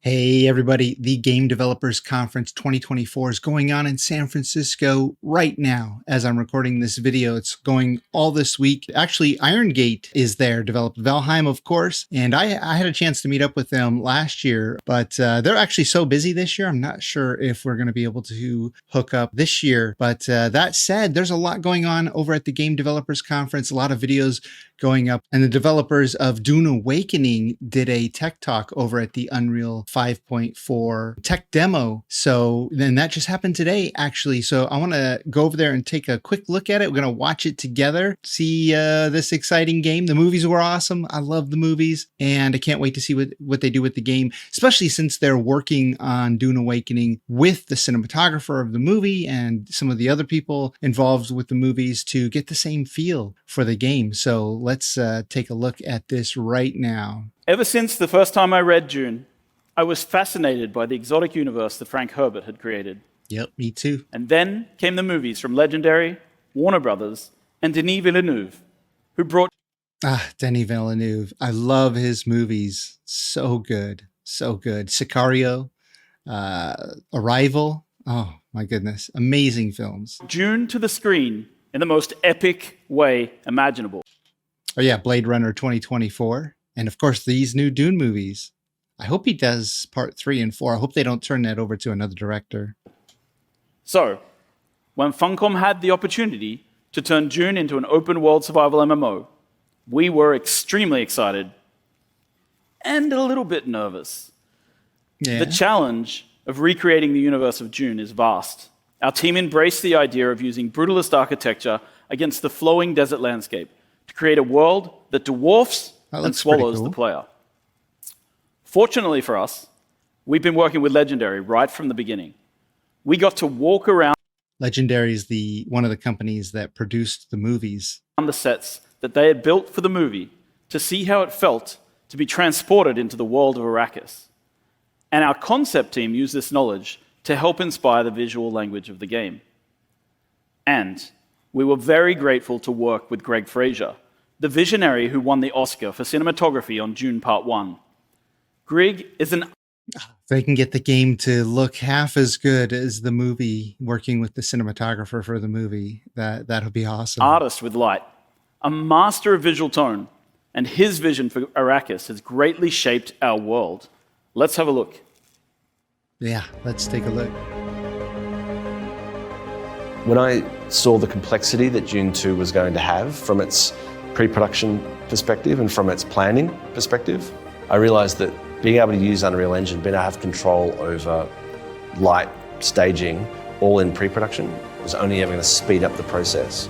Hey, everybody. The Game Developers Conference 2024 is going on in San Francisco right now. As I'm recording this video, it's going all this week. Actually, Iron Gate is there, developed Valheim, of course. And I had a chance to meet up with them last year, but they're actually so busy this year. I'm not sure if we're going to be able to hook up this year. But that said, there's a lot going on over at the Game Developers Conference, a lot of videos going up. And the developers of Dune Awakening did a tech talk over at the Unreal 5.4 tech demo. So then that just happened today, actually. So I want to go over there and take a quick look at it. We're going to watch it together, see this exciting game. The movies were awesome. I love the movies, and I can't wait to see what they do with the game, especially since they're working on Dune Awakening with the cinematographer of the movie and some of the other people involved with the movies to get the same feel for the game. So let's take a look at this right now. Ever since the first time I read Dune, I was fascinated by the exotic universe that Frank Herbert had created. Yep, me too. And then came the movies from Legendary, Warner Brothers, and Denis Villeneuve, who brought... Denis Villeneuve. I love his movies. So good. So good. Sicario, Arrival. Oh, my goodness. Amazing films. Dune to the screen in the most epic way imaginable. Oh, yeah, Blade Runner 2024. And, of course, these new Dune movies. I hope he does part 3 and 4. I hope they don't turn that over to another director. So, when Funcom had the opportunity to turn Dune into an open-world survival MMO, we were extremely excited and a little bit nervous. Yeah. The challenge of recreating the universe of Dune is vast. Our team embraced the idea of using brutalist architecture against the flowing desert landscape to create a world that dwarfs and swallows the player. Fortunately for us, we've been working with Legendary right from the beginning. We got to walk around. Legendary is one of the companies that produced the movies. The sets that they had built for the movie to see how it felt to be transported into the world of Arrakis. And our concept team used this knowledge to help inspire the visual language of the game. And we were very grateful to work with Greg Fraser, the visionary who won the Oscar for cinematography on Dune Part 1. Greg is an... If they can get the game to look half as good as the movie, working with the cinematographer for the movie, that'll be awesome. Artist with light, a master of visual tone, and his vision for Arrakis has greatly shaped our world. Let's have a look. Yeah, let's take a look. When I saw the complexity that Dune 2 was going to have from its pre-production perspective and from its planning perspective, I realized that being able to use Unreal Engine, being able to have control over light, staging, all in pre-production, was only ever going to speed up the process.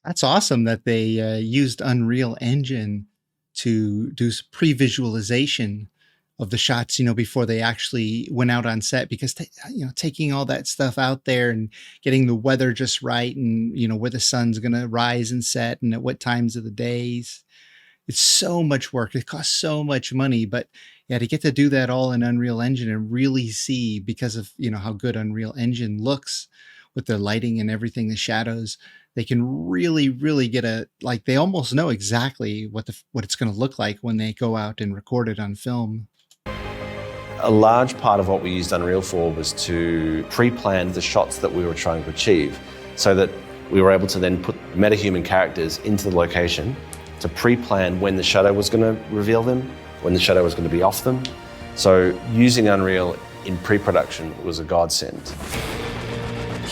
That's awesome that they used Unreal Engine to do pre-visualization of the shots, before they actually went out on set, because, taking all that stuff out there and getting the weather just right and, where the sun's going to rise and set and at what times of the days. It's so much work. It costs so much money, but yeah, to get to do that all in Unreal Engine and really see, because of, how good Unreal Engine looks with the lighting and everything, the shadows, they can really, really get they almost know exactly what it's going to look like when they go out and record it on film. A large part of what we used Unreal for was to pre-plan the shots that we were trying to achieve, so that we were able to then put metahuman characters into the location to pre-plan when the shadow was going to reveal them, when the shadow was going to be off them. So using Unreal in pre-production was a godsend.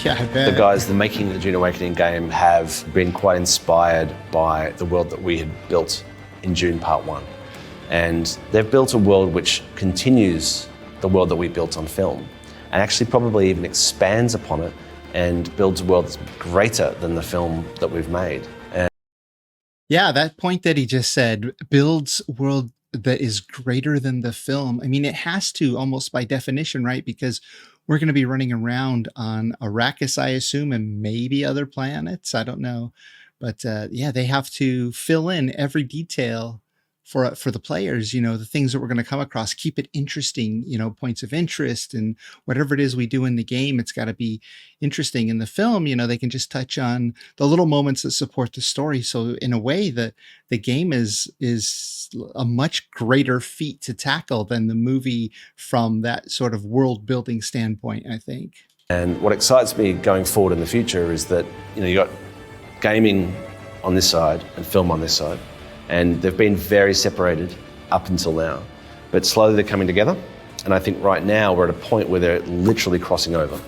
Yeah, I bet. The guys making the Dune Awakening game have been quite inspired by the world that we had built in Dune Part 1. And they've built a world which continues the world that we built on film, and actually probably even expands upon it and builds a world that's greater than the film that we've made. Yeah, that point that he just said, builds a world that is greater than the film. I mean, it has to, almost by definition, right? Because we're going to be running around on Arrakis, I assume, and maybe other planets. I don't know. But yeah, they have to fill in every detail for the players, the things that we're going to come across, keep it interesting, points of interest, and whatever it is we do in the game, it's got to be interesting. In the film, they can just touch on the little moments that support the story. So in a way, the game is a much greater feat to tackle than the movie from that sort of world building standpoint, I think. And what excites me going forward in the future is that, you got gaming on this side and film on this side, and they've been very separated up until now. But slowly they're coming together, and I think right now we're at a point where they're literally crossing over.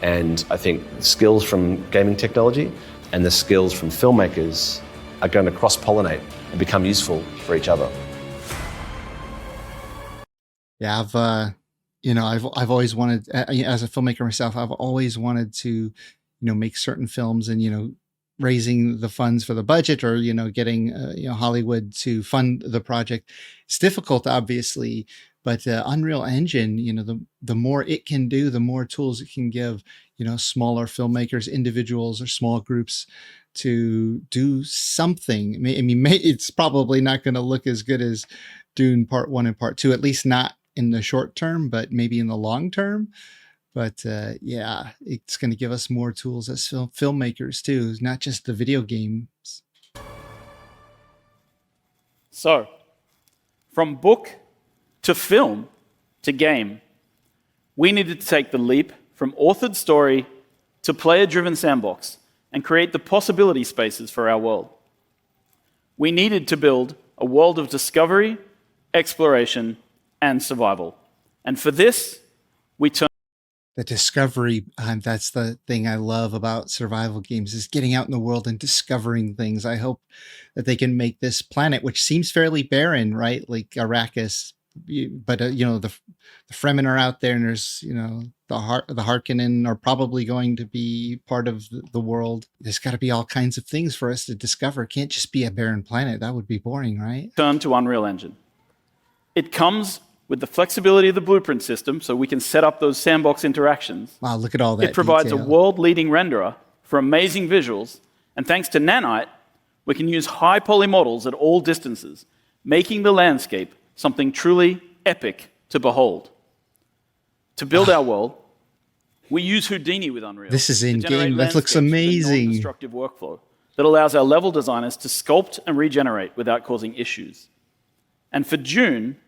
And I think the skills from gaming technology and the skills from filmmakers are going to cross-pollinate and become useful for each other. Yeah, I've always wanted, as a filmmaker myself, I've always wanted to, make certain films, and raising the funds for the budget, or getting Hollywood to fund the project. It's difficult, obviously, but Unreal Engine, the more it can do, the more tools it can give, smaller filmmakers, individuals, or small groups to do something. I mean, it's probably not going to look as good as Dune Part 1 and Part 2, at least not in the short term, but maybe in the long term. But yeah, it's going to give us more tools as filmmakers too, not just the video games. So, from book to film to game, we needed to take the leap from authored story to player-driven sandbox and create the possibility spaces for our world. We needed to build a world of discovery, exploration, and survival. And for this, we turned The discovery, that's the thing I love about survival games, is getting out in the world and discovering things. I hope that they can make this planet, which seems fairly barren, right? Like Arrakis, but the Fremen are out there, and there's the Harkonnen are probably going to be part of the world. There's got to be all kinds of things for us to discover. It can't just be a barren planet. That would be boring, right? turn to Unreal Engine. It comes with the flexibility of the blueprint system, so we can set up those sandbox interactions. Wow, look at all that It provides detail. a world-leading renderer for amazing visuals, and thanks to Nanite, we can use high poly models at all distances, making the landscape something truly epic to behold. To build our world, we use Houdini with Unreal. This is to in generate game. That looks landscapes with a amazing. non-destructive workflow that allows our level designers to sculpt and regenerate without causing issues. And for Dune,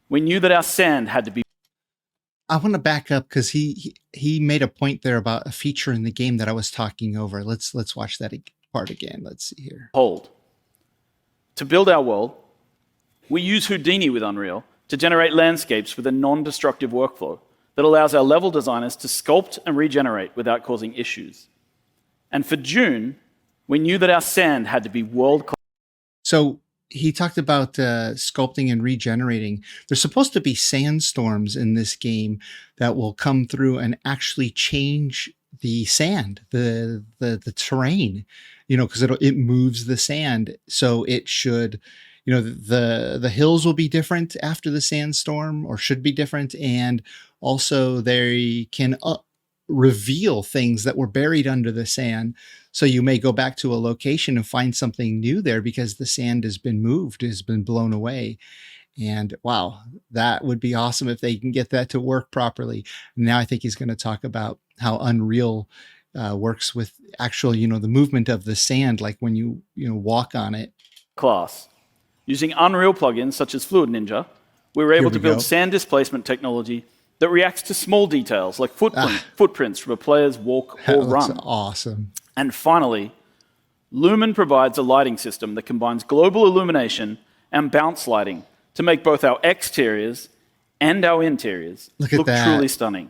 we knew that our sand had to be I want to back up because he made a point there about a feature in the game that I was talking over. Let's watch that part again. Let's see here. hold. To build our world, we use Houdini with Unreal to generate landscapes with a non-destructive workflow that allows our level designers to sculpt and regenerate without causing issues. And for Dune, we knew that our sand had to be world-class. So he talked about sculpting and regenerating. There's supposed to be sandstorms in this game that will come through and actually change the sand, the terrain, because it moves the sand. So it should, the hills will be different after the sandstorm, or should be different, and also they can reveal things that were buried under the sand. So you may go back to a location and find something new there because the sand has been moved, has been blown away. And wow, that would be awesome if they can get that to work properly. Now I think he's going to talk about how Unreal works with actual, the movement of the sand, like when you walk on it. Using Unreal plugins such as Fluid Ninja, we were able to build sand displacement technology that reacts to small details like footprints from a player's walk or run. That's awesome. And finally, Lumen provides a lighting system that combines global illumination and bounce lighting to make both our exteriors and our interiors look truly stunning.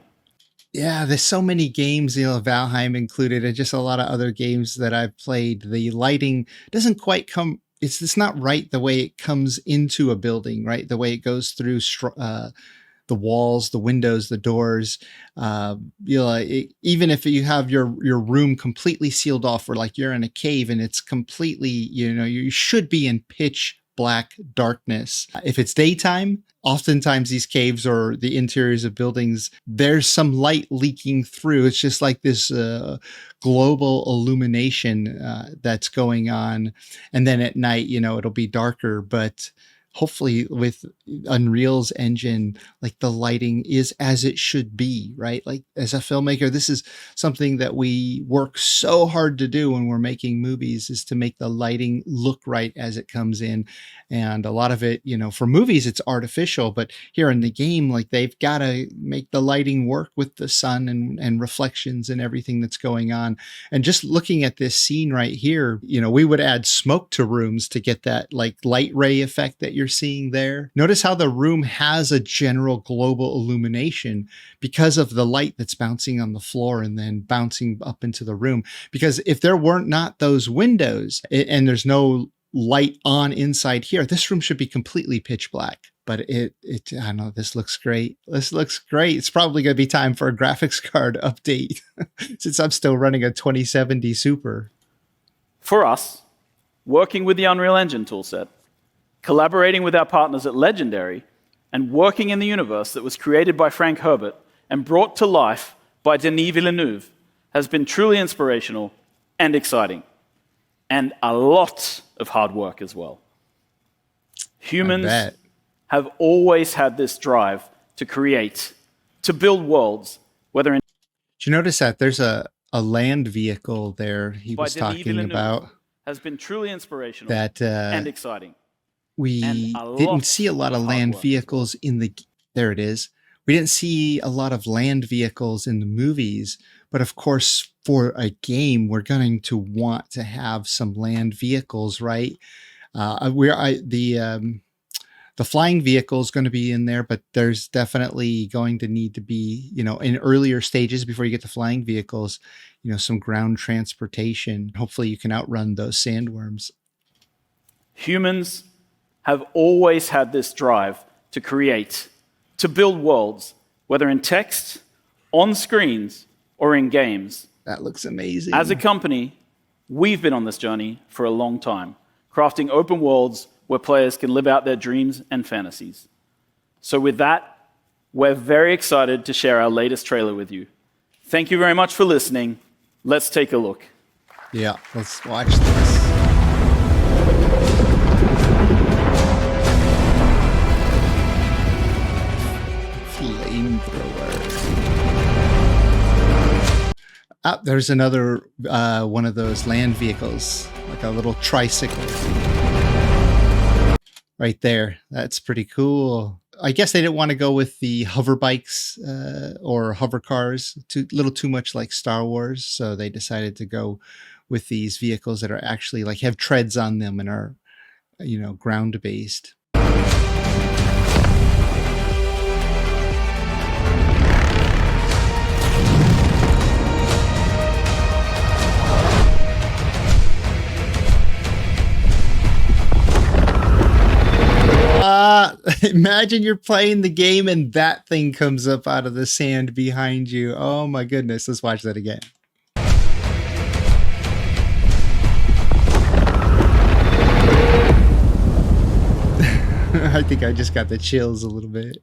Yeah, there's so many games, Valheim included, and just a lot of other games that I've played. The lighting doesn't quite come, it's not right the way it comes into a building, right? The way it goes through the walls, the windows, the doors. Even if you have your room completely sealed off, or like you're in a cave and it's completely, you should be in pitch black darkness. If it's daytime, oftentimes these caves or the interiors of buildings, there's some light leaking through. It's just like this global illumination that's going on. And then at night, it'll be darker, but hopefully with Unreal's engine, like the lighting is as it should be, right? Like as a filmmaker, this is something that we work so hard to do when we're making movies, is to make the lighting look right as it comes in. And a lot of it, for movies, it's artificial, but here in the game, like they've got to make the lighting work with the sun and reflections and everything that's going on. And just looking at this scene right here, we would add smoke to rooms to get that like light ray effect that you're seeing there. Notice how the room has a general global illumination because of the light that's bouncing on the floor and then bouncing up into the room. Because if there weren't not those windows and there's no light on inside here, this room should be completely pitch black. But I don't know, this looks great. This looks great. It's probably going to be time for a graphics card update since I'm still running a 2070 Super. For us, working with the Unreal Engine toolset, collaborating with our partners at Legendary, and working in the universe that was created by Frank Herbert and brought to life by Denis Villeneuve has been truly inspirational and exciting. And a lot of hard work as well. Humans have always had this drive to create, to build worlds, whether in... Did you notice that there's a land vehicle there he was talking about? Has been truly inspirational that and exciting. We didn't see a lot of land vehicles in the... There it is. We didn't see a lot of land vehicles in the movies, but of course, for a game, we're going to want to have some land vehicles, right? The flying vehicle is going to be in there, but there's definitely going to need to be, in earlier stages before you get to flying vehicles, some ground transportation. Hopefully you can outrun those sandworms. Humans have always had this drive to create, to build worlds, whether in text, on screens, or in games. That looks amazing. As a company, we've been on this journey for a long time, crafting open worlds where players can live out their dreams and fantasies. So with that, we're very excited to share our latest trailer with you. Thank you very much for listening. Let's take a look. Yeah, let's watch this. Oh, there's another one of those land vehicles, like a little tricycle. Right there. That's pretty cool. I guess they didn't want to go with the hover bikes or hover cars, little too much like Star Wars. So they decided to go with these vehicles that are actually like have treads on them and are, ground based. Imagine you're playing the game and that thing comes up out of the sand behind you. Oh my goodness. Let's watch that again. I think I just got the chills a little bit.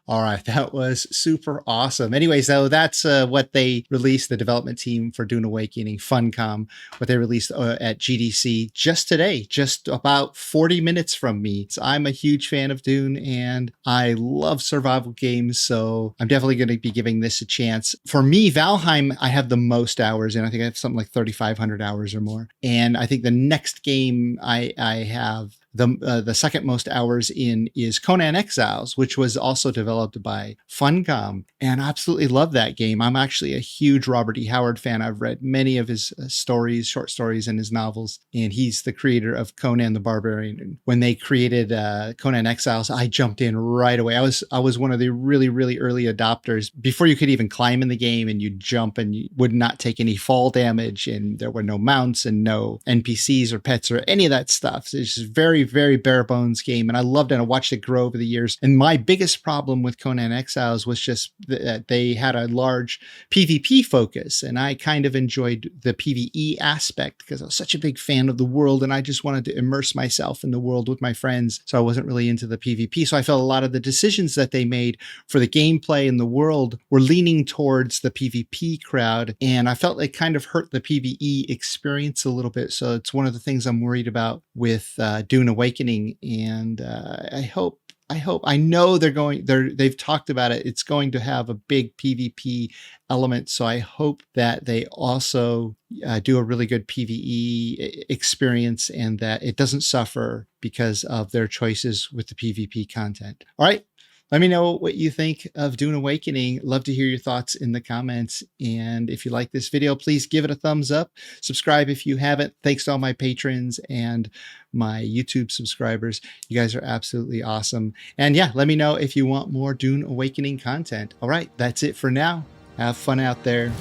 All right, that was super awesome. Anyway, so that's what they released, the development team for Dune Awakening, Funcom, what they released at GDC just today, just about 40 minutes from me. So I'm a huge fan of Dune and I love survival games, so I'm definitely going to be giving this a chance. For me, Valheim, I have the most hours in. I think I have something like 3,500 hours or more. And I think the next game I have the second most hours in is Conan Exiles, which was also developed by Funcom. And I absolutely love that game. I'm actually a huge Robert E. Howard fan. I've read many of his short stories and his novels. And he's the creator of Conan the Barbarian. And when they created Conan Exiles, I jumped in right away. I was one of the really, really early adopters before you could even climb in the game, and you'd jump and you would not take any fall damage. And there were no mounts and no NPCs or pets or any of that stuff. So it's just very, very bare bones game, and I loved it. I watched it grow over the years. And my biggest problem with Conan Exiles was just that they had a large PvP focus, and I kind of enjoyed the PvE aspect because I was such a big fan of the world, and I just wanted to immerse myself in the world with my friends. So I wasn't really into the PvP. So I felt a lot of the decisions that they made for the gameplay and the world were leaning towards the PvP crowd, and I felt it kind of hurt the PvE experience a little bit. So it's one of the things I'm worried about with Dune Awakening, and I know they've talked about it. It's going to have a big PvP element, so I hope that they also do a really good PvE experience, and that it doesn't suffer because of their choices with the PvP content. All right. Let me know what you think of Dune Awakening. Love to hear your thoughts in the comments. And if you like this video, please give it a thumbs up. Subscribe if you haven't. Thanks to all my patrons and my YouTube subscribers. You guys are absolutely awesome. And yeah, let me know if you want more Dune Awakening content. All right, that's it for now. Have fun out there.